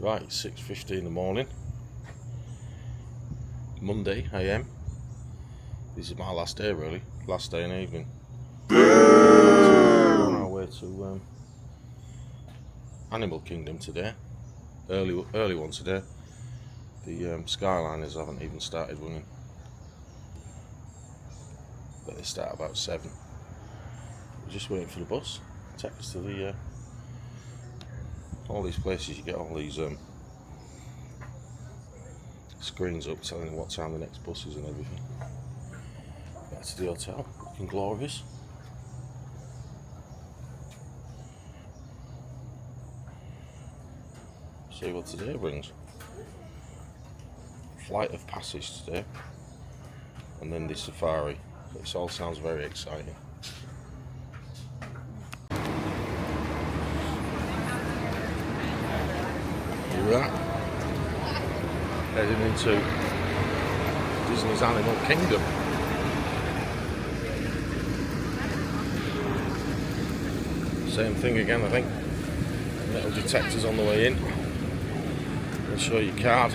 Right, 6:50 in the morning, Monday AM. This is my last day, really. Last day and evening. We're on our way to Animal Kingdom today. Early one today. The Skyliners haven't even started running, but they start about 7. We're just waiting for the bus to take us to the all these places. You get all these screens up telling you what time the next bus is and everything. Back to the hotel, looking glorious. See what today brings. Flight of Passage today, and then the safari. This all sounds very exciting. You're right. Heading into Disney's Animal Kingdom. Same thing again, I think. Metal detectors on the way in. They'll show your card.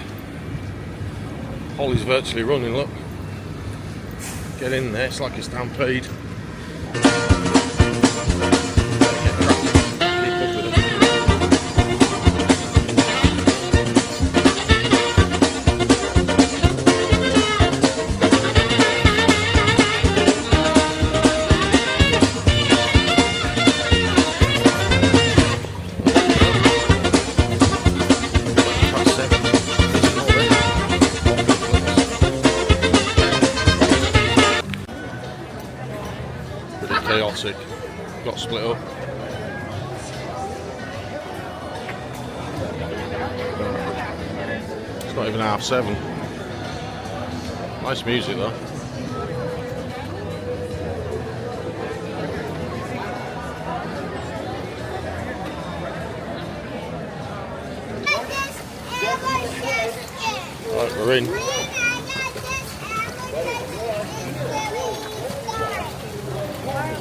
Holly's virtually running, look. Get in there, it's like a stampede. Chaotic, got split up. It's not even 7:30. Nice music though. Right, we're in.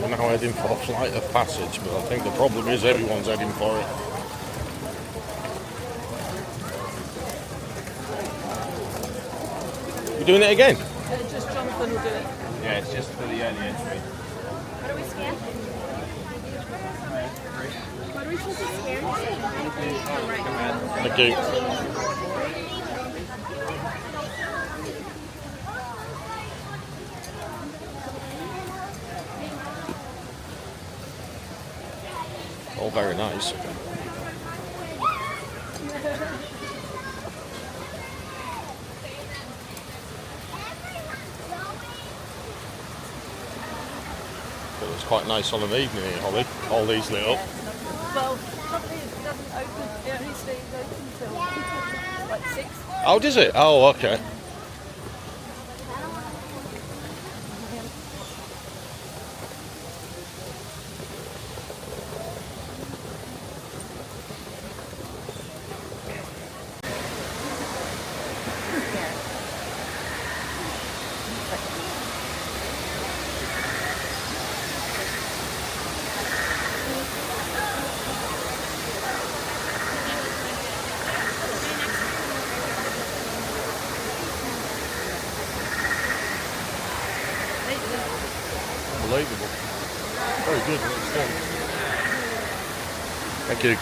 We're now heading for Flight of Passage, but I think the problem is everyone's heading for it. You doing it again? Just Jonathan will do it. Yeah, it's just for the early entry. How do we scan? What are we supposed to scan? Thank you. All very nice. But it's quite nice on an evening here, Holly. All these lit up. Well, probably it doesn't open. It only stays open till like 6. Oh, does it? Oh, okay. Unbelievable. Very good. Thank you.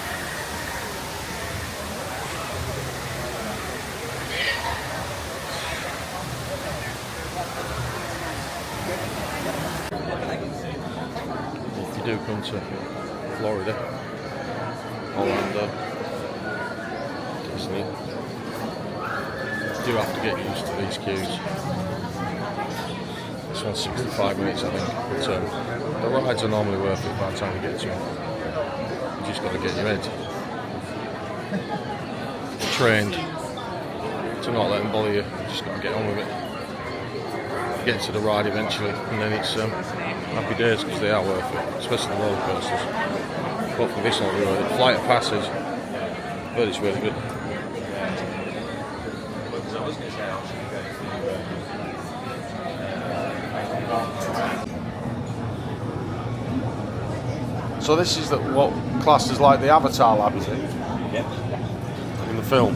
If you do come to Florida, Orlando, Disney, you do have to get used to these queues. This one's 65 minutes, I think, but the rides are normally worth it by the time you get to them. You just got to get your head trained to not let them bother you. You just got to get on with it. Get to the ride eventually, and then it's happy days, because they are worth it, especially the roller coasters. But for this one, really, Flight of Passage, but it's really good. So this is what classed as like the Avatar lab, is it? Yep. in the film.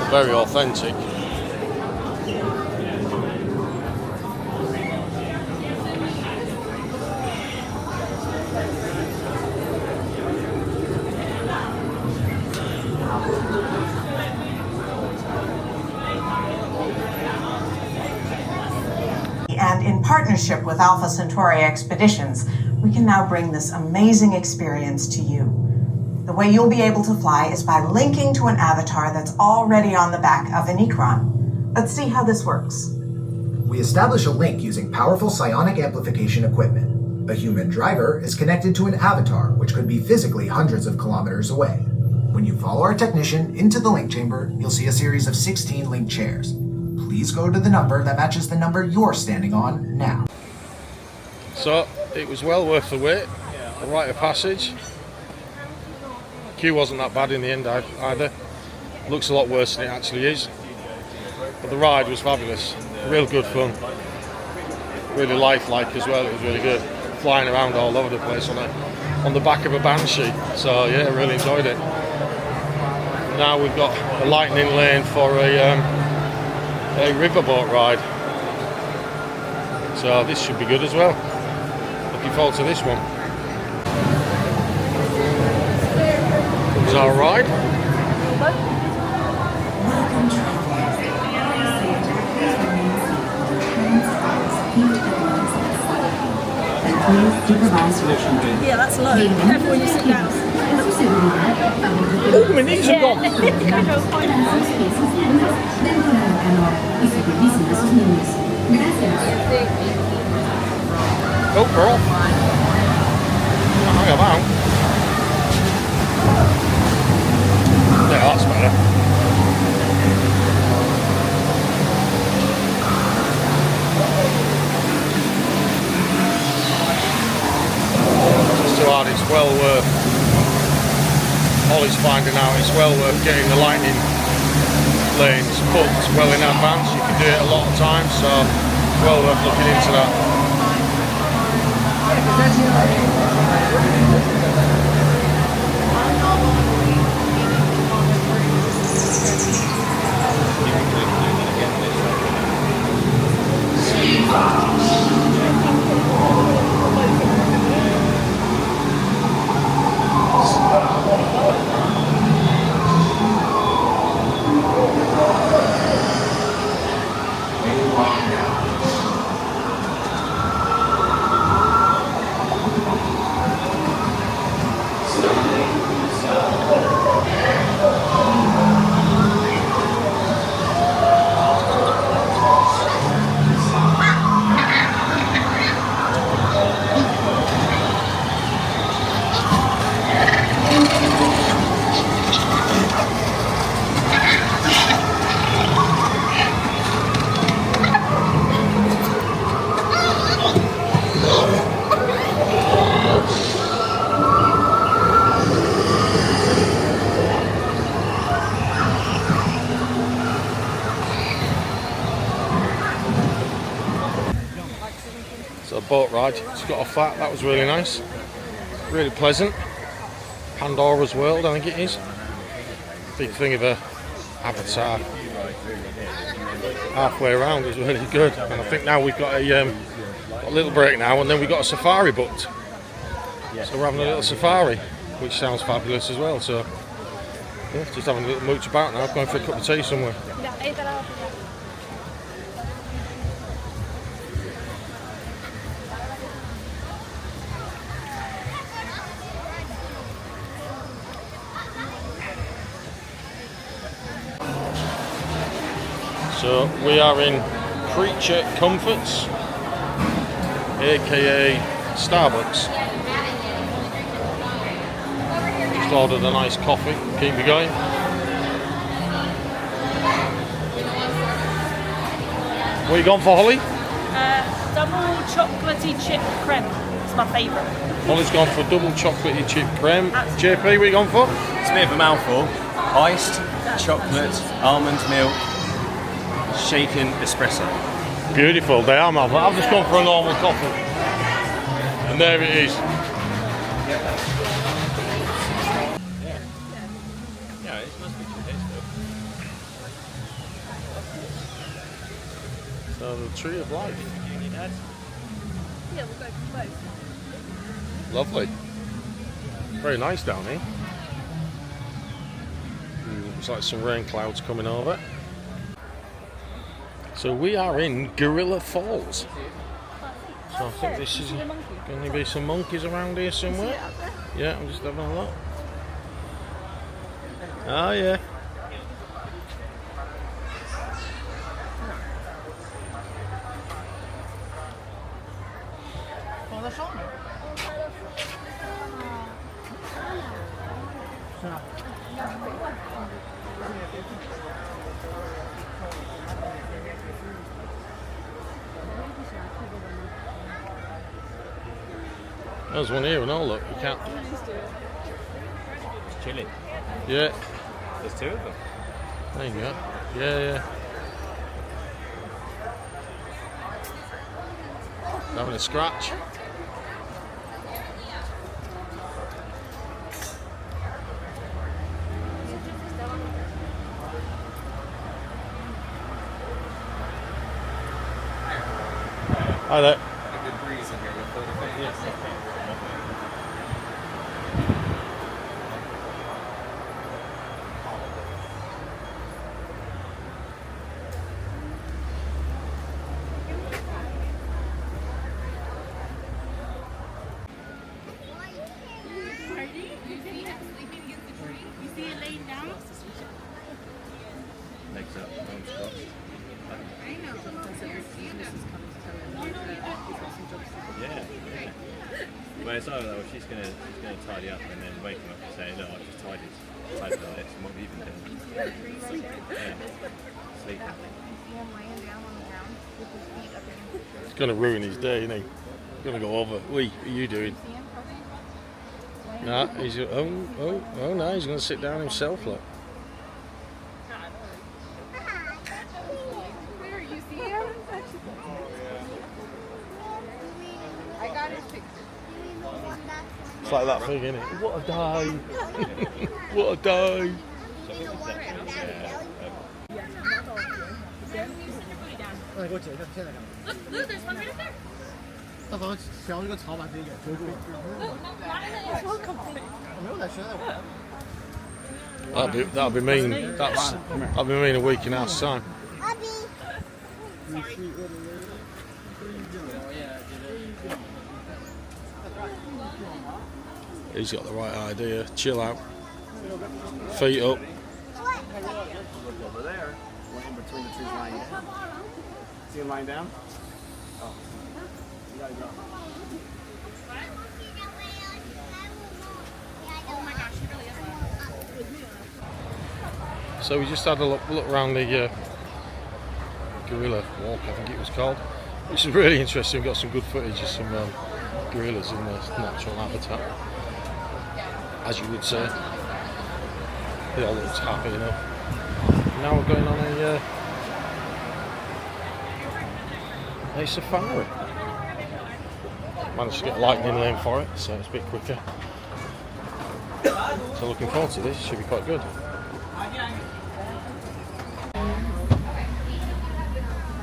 Very authentic. And in partnership with Alpha Centauri Expeditions, we can now bring this amazing experience to you. The way you'll be able to fly is by linking to an avatar that's already on the back of an Ikran. Let's see how this works. We establish a link using powerful psionic amplification equipment. A human driver is connected to an avatar, which could be physically hundreds of kilometers away. When you follow our technician into the link chamber, you'll see a series of 16 link chairs. Please go to the number that matches the number you're standing on now. So it was well worth the wait. A rite of passage. Queue wasn't that bad in the end either. Looks a lot worse than it actually is. But the ride was fabulous. Real good fun. Really lifelike as well. It was really good. Flying around all over the place on the back of a Banshee. So yeah, really enjoyed it. Now we've got a lightning lane for a riverboat ride. So this should be good as well. Looking forward to this one. It was our ride. Yeah, that's low. Careful when you sit down. Oh, my knees are gone. Oh, girl. Hang about. Yeah, that's better. It's too hard, it's well worth. Ollie's finding out it's well worth getting the lightning lanes booked well in advance. You can do it a lot of times, so it's well worth looking into that. So boat ride, just got off that was really nice, really pleasant. Pandora's World, I think it is. Big thing of a avatar. Halfway around was really good, and I think now we've got a little break now, and then we've got a safari booked. So we're having a little safari, which sounds fabulous as well. So yeah, just having a little mooch about now, going for a cup of tea somewhere. So we are in Creature Comforts. aka Starbucks. Just ordered a nice coffee, keep me going. What are you going for, Holly? Double chocolatey chip creme. It's my favourite. Holly's gone for double chocolatey chip creme. JP, what are you going for? It's a bit of a mouthful. Iced chocolate, almond milk, shaken espresso. Beautiful, they are, man. I've just gone for a normal coffee. And there it is. Yeah, it must be too So the tree of life. Yeah, we'll go for both. Lovely. Very nice down here. Looks like some rain clouds coming over. So we are in Gorilla Falls. So I think this is going to be some monkeys around here somewhere. Yeah, I'm just having a look. Oh yeah. There's one here and all, look, you can't. It's chilly. Yeah, There's two of them. there you go. Yeah. Having a scratch. Hi there. A good breeze in here with photo. Legs up, arms crossed. Yeah. Well, it's either that or she's gonna tidy up and then wake him up and say, look, I've just tidied like this, and what have you been doing? Yeah. Sleeping. It's going to ruin his day, isn't he? Going to go over. What are you doing? Nah, he's no, he's going to sit down himself, look. Where you see him? I got his picture. It's like that thing, isn't it? What a day! What a day! Look, there's one right up there. Look, not in the That'll be mean. That'll be mean a week and a half's time. He's got the right idea. Chill out. Feet up. Look over there, one in between the trees lying down. See him lying down? Oh. You gotta go. So we just had a look around the gorilla walk, I think it was called, which is really interesting. We've got some good footage of some gorillas in their natural habitat, as you would say. They all looked happy enough. Now we're going on a safari. Managed to get a lightning lane for it, so it's a bit quicker. So looking forward to this, should be quite good.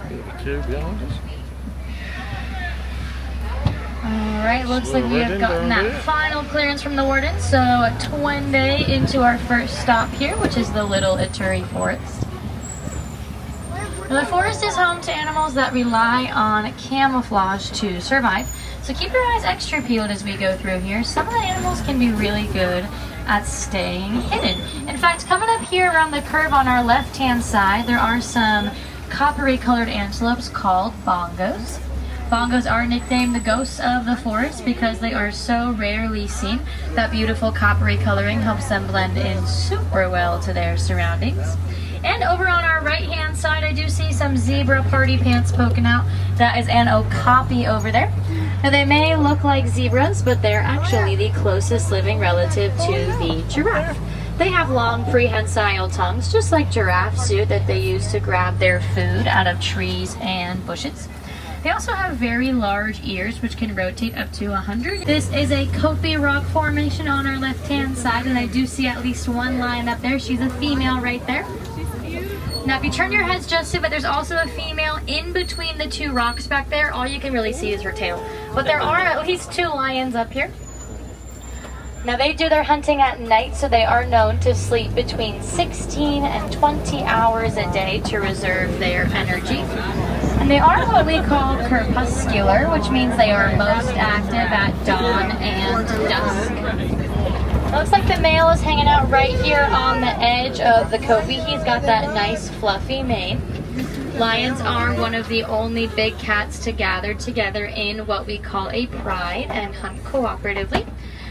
Bit of a queue behind us. Alright, looks like we have gotten that final clearance from the warden, so 1 day into our first stop here, which is the Little Ituri Forest. Now, the forest is home to animals that rely on camouflage to survive, so keep your eyes extra peeled as we go through here. Some of the animals can be really good at staying hidden. In fact, coming up here around the curve on our left-hand side, there are some coppery colored antelopes called bongos. bongos are nicknamed the ghosts of the forest because they are so rarely seen. That beautiful coppery coloring helps them blend in super well to their surroundings. And over on our right hand side, I do see some zebra party pants poking out. That is an okapi over there. Now they may look like zebras, but they're actually the closest living relative to the giraffe. They have long prehensile tongues, just like giraffes do, that they use to grab their food out of trees and bushes. They also have very large ears, which can rotate up to 100. This is a Kopi rock formation on our left-hand side, and I do see at least one lion up there. She's a female right there. Now, if you turn your heads just a bit, there's also a female in between the two rocks back there. All you can really see is her tail. But there are at least 2 lions up here. Now, they do their hunting at night, so they are known to sleep between 16 and 20 hours a day to reserve their energy. And they are what we call crepuscular, which means they are most active at dawn and dusk. It looks like the male is hanging out right here on the edge of the Kopi. He's got that nice fluffy mane. Lions are one of the only big cats to gather together in what we call a pride and hunt cooperatively.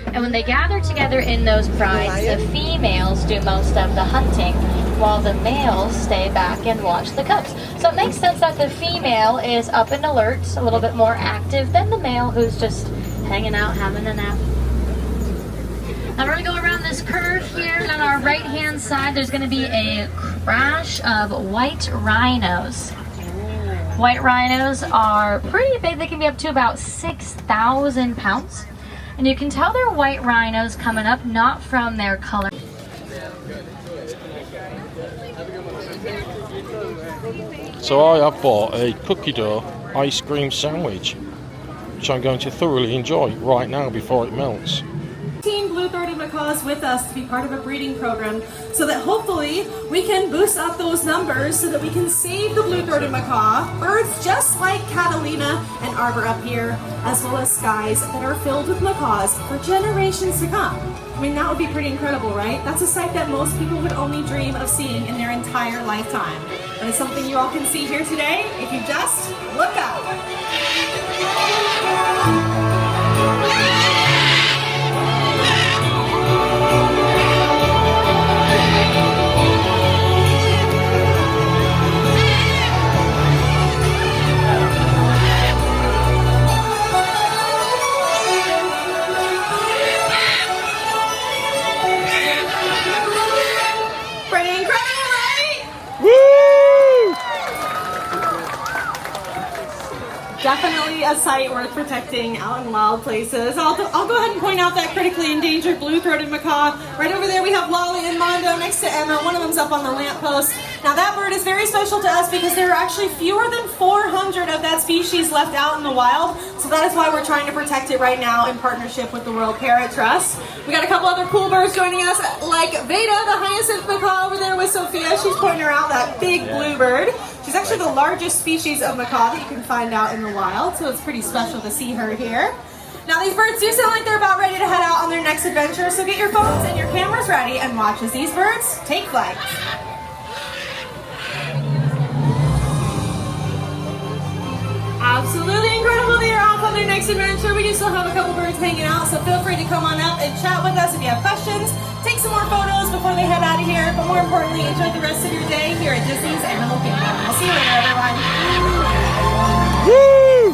And when they gather together in those prides, the females do most of the hunting, while the males stay back and watch the cubs. So it makes sense that the female is up and alert, a little bit more active than the male who's just hanging out having a nap. Now we're going to go around this curve here, and on our right-hand side, there's going to be a crash of white rhinos. White rhinos are pretty big. They can be up to about 6,000 pounds. And you can tell they're white rhinos coming up, not from their color. So I have bought a cookie dough ice cream sandwich, which I'm going to thoroughly enjoy right now before it melts. Blue-throated macaws with us to be part of a breeding program so that hopefully we can boost up those numbers so that we can save the blue-throated macaw, birds just like Catalina and Arbor up here, as well as skies that are filled with macaws for generations to come. I mean, that would be pretty incredible, right? That's a sight that most people would only dream of seeing in their entire lifetime. And it's something you all can see here today if you just look up. Definitely a site worth protecting out in wild places. I'll go ahead and point out that critically endangered blue-throated macaw. Right over there we have Lolly and Mondo next to Emma. One of them's up on the lamppost. Now that bird is very special to us because there are actually fewer than 400 of that species left out in the wild. So that is why we're trying to protect it right now in partnership with the World Parrot Trust. We got a couple other cool birds joining us, like Veda, the hyacinth macaw over there with Sophia. She's pointing her out, that big blue bird. She's actually the largest species of macaw that you can find out in the wild, so it's pretty special to see her here. Now these birds do sound like they're about ready to head out on their next adventure, so get your phones and your cameras ready and watch as these birds take flight. Absolutely incredible, they are off on their next adventure. We do still have a couple birds hanging out, so feel free to come on up and chat with us if you have questions. Take some more photos before they head out of here, but more importantly, enjoy the rest of your day here at Disney's Animal Kingdom. I'll see you later, everyone. Woo!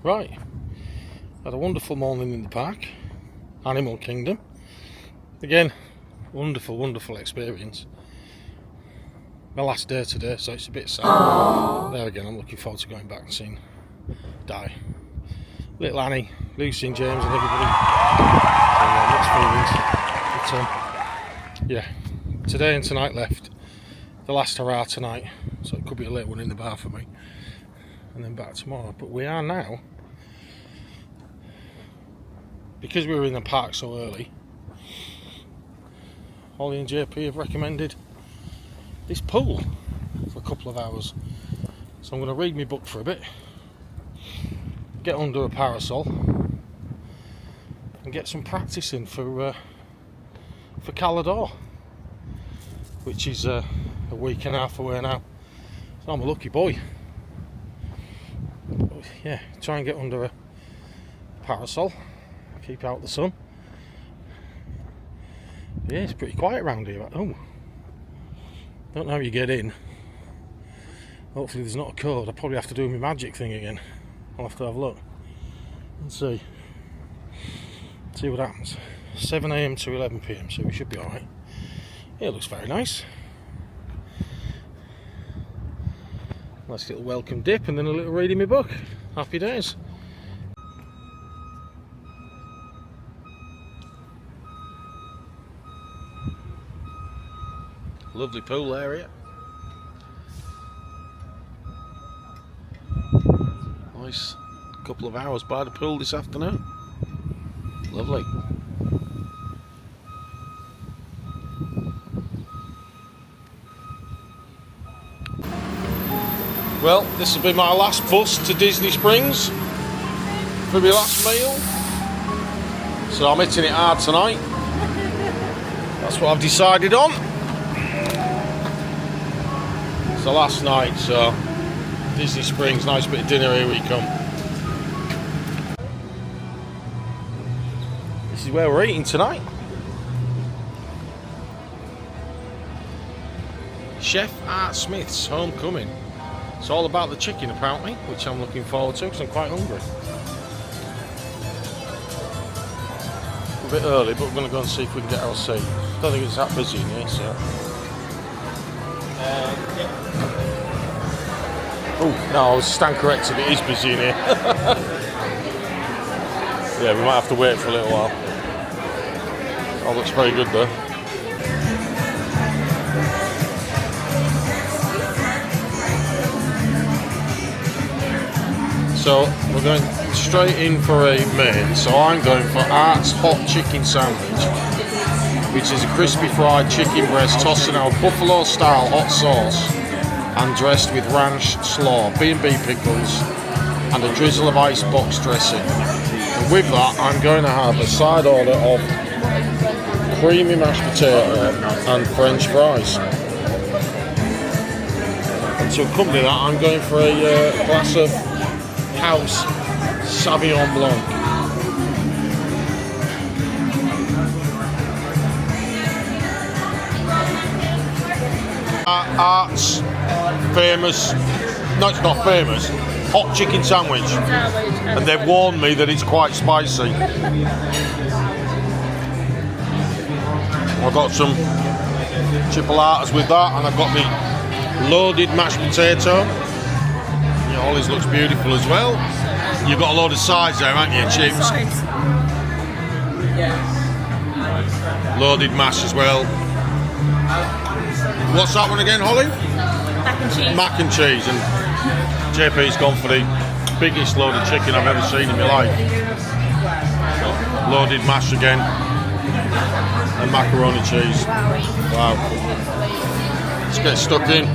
Right, had a wonderful morning in the park, Animal Kingdom. Again, wonderful experience. My last day today, so it's a bit sad. Aww. There again, I'm looking forward to going back and seeing Di, little Annie, Lucy and James and everybody. So yeah, mixed feelings. But yeah, today and tonight left. The last hurrah tonight, so it could be a late one in the bar for me. And then back tomorrow. But we are now, because we were in the park so early, Holly and JP have recommended this pool for a couple of hours. So I'm going to read my book for a bit, get under a parasol and get some practice in for Calador, which is a week and a half away now. So I'm a lucky boy. But yeah, try and get under a parasol, keep out the sun. Yeah, it's pretty quiet around here. Oh, don't know how you get in. Hopefully there's not a code. I'll probably have to do my magic thing again. I'll have to have a look and see what happens. 7 AM to 11 PM, so we should be alright. Yeah, it looks very nice. Nice little welcome dip and then a little read in my book. Happy days. Lovely pool area. Nice couple of hours by the pool this afternoon. Lovely. Well, this will be my last bus to Disney Springs for my last meal. So I'm hitting it hard tonight. That's what I've decided on. It's the last night, so Disney Springs, nice bit of dinner, here we come. This is where we're eating tonight. Chef Art Smith's Homecoming. It's all about the chicken apparently, which I'm looking forward to because I'm quite hungry. A bit early, but we're going to go and see if we can get our seat. I don't think it's that busy in here, so... Oh, no, I was stand corrected, it is busy in here. Yeah, we might have to wait for a little while. Oh, looks very good though. So we're going straight in for a main. So I'm going for Art's hot chicken sandwich, which is a crispy fried chicken breast tossed in our buffalo style hot sauce and dressed with ranch slaw, B&B pickles and a drizzle of icebox dressing. And with that I'm going to have a side order of creamy mashed potato and French fries. And to accompany that I'm going for a glass of House Sauvignon Blanc. Art's famous, no it's not famous, hot chicken sandwich. And they've warned me that it's quite spicy. I've got some chipolatas with that and I've got the loaded mashed potato. Ollie's looks beautiful as well. You've got a load of sides there, haven't you? Chips. Loaded mash as well. What's that one again, Holly? Mac and cheese. Mac and cheese. And JP's gone for the biggest load of chicken I've ever seen in my life. Loaded mash again. And macaroni cheese. Wow. Let's get stuck in.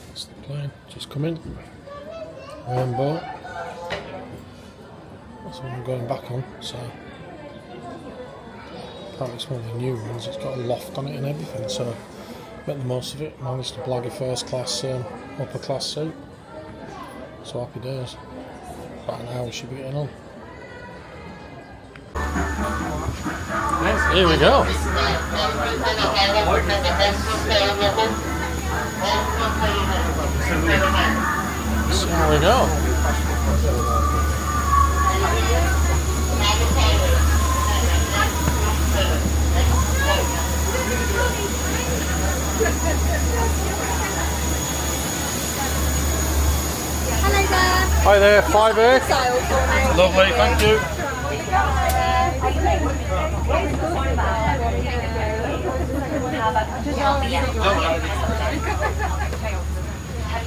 That's the plane, just come in. Rainbow. That's what I'm going back on, so apparently it's one of the new ones, it's got a loft on it and everything, so make the most of it. Managed to blag a first class, upper class seat. So happy days. About an hour should be getting on. Here we go. So here we go. Hello there. Hi there, 5A. Lovely, thank you.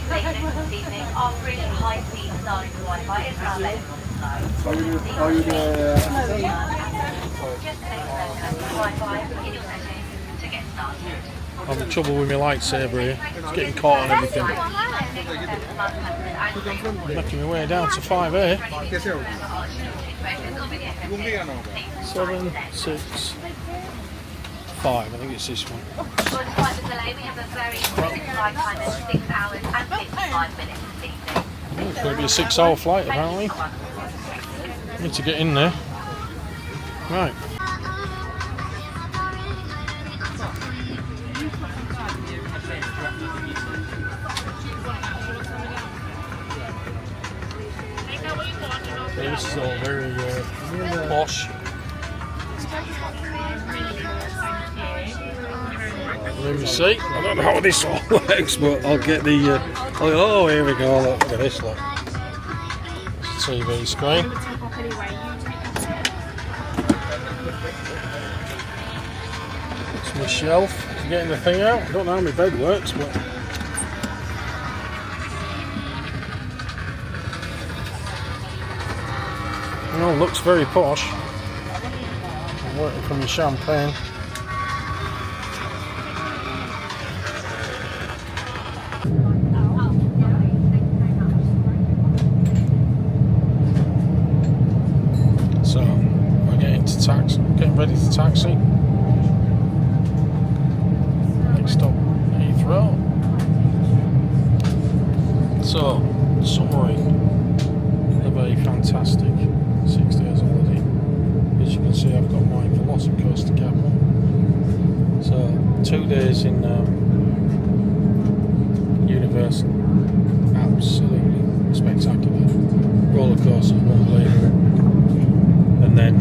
stations this evening are free high-speed Starlink Wi-Fi. It's now less than just take Wi-Fi beginning settings to get started. I'm having trouble with my lightsaber here. It's getting caught on everything. Making my way down to 5A. 7, 6, 5. I think it's this one. Despite the delay, we have a very quick flight time of 6 hours and 55 minutes this evening. Oh, it's going to be a 6-hour flight apparently. Need to get in there. Right. So this is all very posh. Let me see. I don't know how this all works, but I'll get the. Oh, here we go. Look at this. Look. TV screen. It's my shelf. Getting the thing out. I don't know how my bed works, but. It all looks very posh. I'm working from the champagne. So we're getting ready to taxi. Next stop, Heathrow. So, summary. A very fantastic 6 days holiday. As you can see, I've got my Velocicoaster cap on. So 2 days in Universal, absolutely spectacular. Roller coaster, unbelievable. And then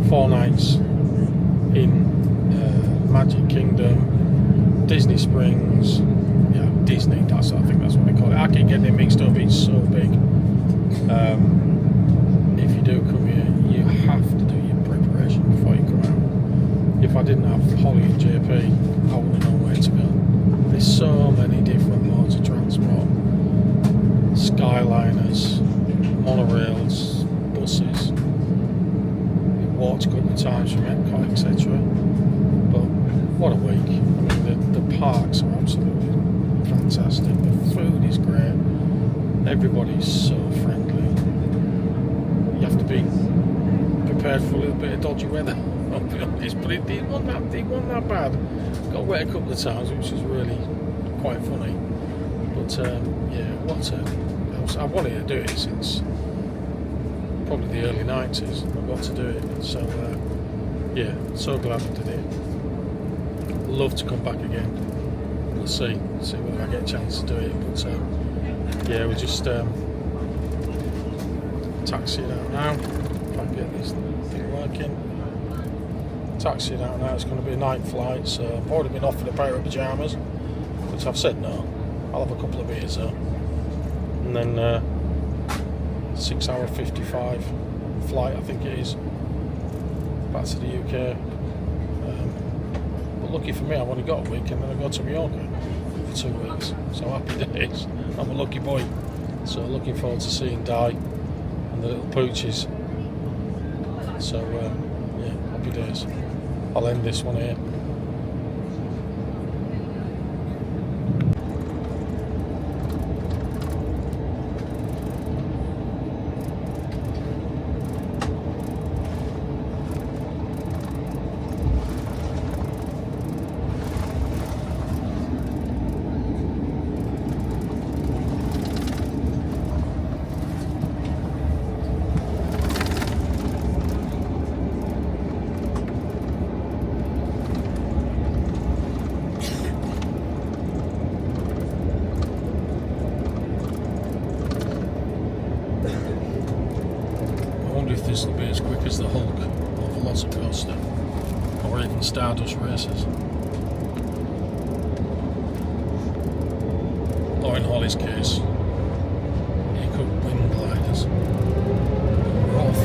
4 nights in Magic Kingdom, Disney Springs. Yeah, Disney. I think that's what they call it. I keep getting it mixed up. It's so big. If you do come here, you have to do your preparation before you come out. If I didn't have Holly and JP, I wouldn't know where to go. There's so many different modes of transport. Skyliners, monorails, buses. We walked a couple of times from Epcot, etc. But what a week. I mean, the parks are absolutely fantastic. The food is great. Everybody's so friendly. You have to be prepared for a little bit of dodgy weather, I'll be honest, but it wasn't that bad. Got wet a couple of times, which was really quite funny. But yeah, I wanted to do it since probably the early 90s. I got to do it, so yeah, so glad I did it. Love to come back again. We'll see whether I get a chance to do it. But yeah, we're just taxiing out now. If I can get this thing working. Taxiing out now. It's going to be a night flight, so I've already been offered a pair of pyjamas, which I've said no. I'll have a couple of beers though. And then 6 hour 55 flight, I think it is, back to the UK. But lucky for me, I've only got a week, and then I go to Mallorca for 2 weeks. So happy days. I'm a lucky boy. So looking forward to seeing Di and the little pooches. So yeah, happy days. I'll end this one here. This will be as quick as the Hulk or Velocicoaster or even Stardust Races, or in Holly's case, you could wing gliders. We're off.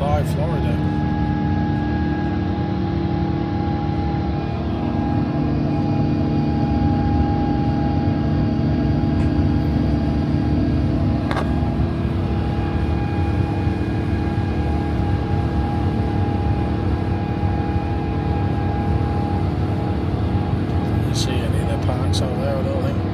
by Florida. You see any of the parks out there, I don't think.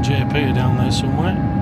JP are down there somewhere.